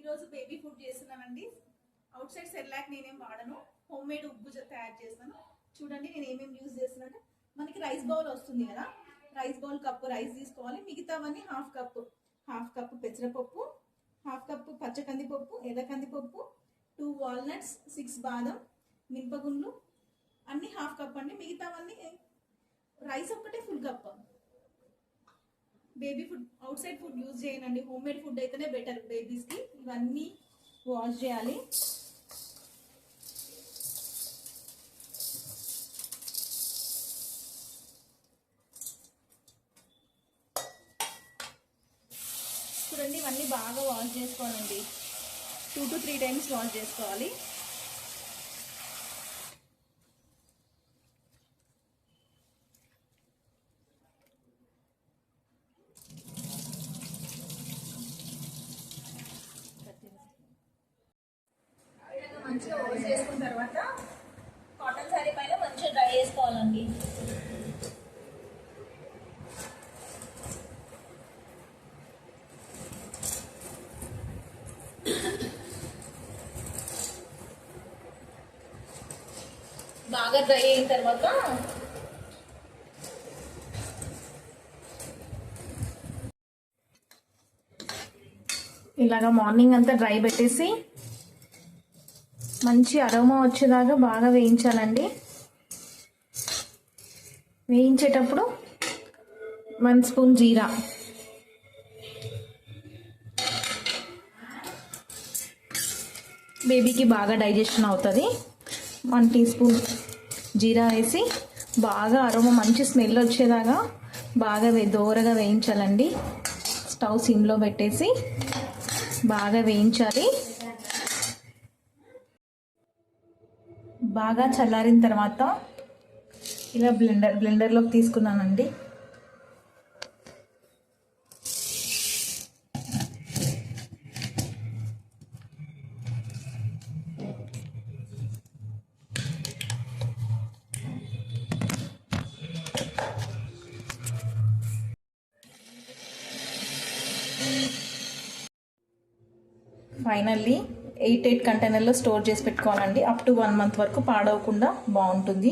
ఈరోజు baby food చేస్తున్నానండి. Out side Cerelac నేనేం వాడను, హోమ్ మేడ్ ఉగ్గు తయారు చేస్తాను. చూడండి నేను ఏమేమి యూజ్ చేస్తున్నట్టు. మనకి రైస్ బౌల్ వస్తుంది కదా, రైస్ బౌల్ కప్పు రైస్ తీసుకోవాలి. మిగతావన్నీ హాఫ్ కప్పు పెసరపప్పు, హాఫ్ కప్పు పచ్చ కందిపప్పు, ఎర్ర కందిపప్పు, 2 వాల్నట్స్, 6 బాదం, మినపగుండ్లు అన్ని హాఫ్ కప్ అండి. మిగతావన్నీ రైస్ ఒక్కటే full cup. Baby food out side food use చేయనండి, హోమ్ మేడ్ ఫుడ్ అయితేనే బెటర్ బేబీస్కి. ఇవన్నీ వాష్ చేయాలి. చూడండి ఇవన్నీ బాగా వాష్ చేసుకోవాలండి, 2 to 3 టైమ్స్ వాష్ చేసుకోవాలి. మంచిగా వాష్ చేసుకున్న తర్వాత కాటన్ శారీ పైన మంచిగా డ్రై చేసుకోవాలండి. బాగా డ్రై అయిన తర్వాత ఇలాగా మార్నింగ్ అంతా డ్రై పెట్టేసి మంచి అరోమా వచ్చేదాకా బాగా వేయించాలండి. వేయించేటప్పుడు 1 స్పూన్ జీరా, బేబీకి బాగా డైజెషన్ అవుతుంది. 1 టీ స్పూన్ జీరా వేసి బాగా అరోమా మంచి స్మెల్ వచ్చేదాకా బాగా దోరగా వేయించాలండి. స్టవ్ సిమ్లో పెట్టేసి బాగా వేయించాలి. బాగా చల్లారిన తర్వాత ఇలా బ్లెండర్లోకి తీసుకున్నానండి. ఫైనల్లీ 8 కంటైనర్లో స్టోర్ చేసి పెట్టుకోవాలండి. అప్ టు 1 మంత్ వరకు పాడవకుండా బాగుంటుంది.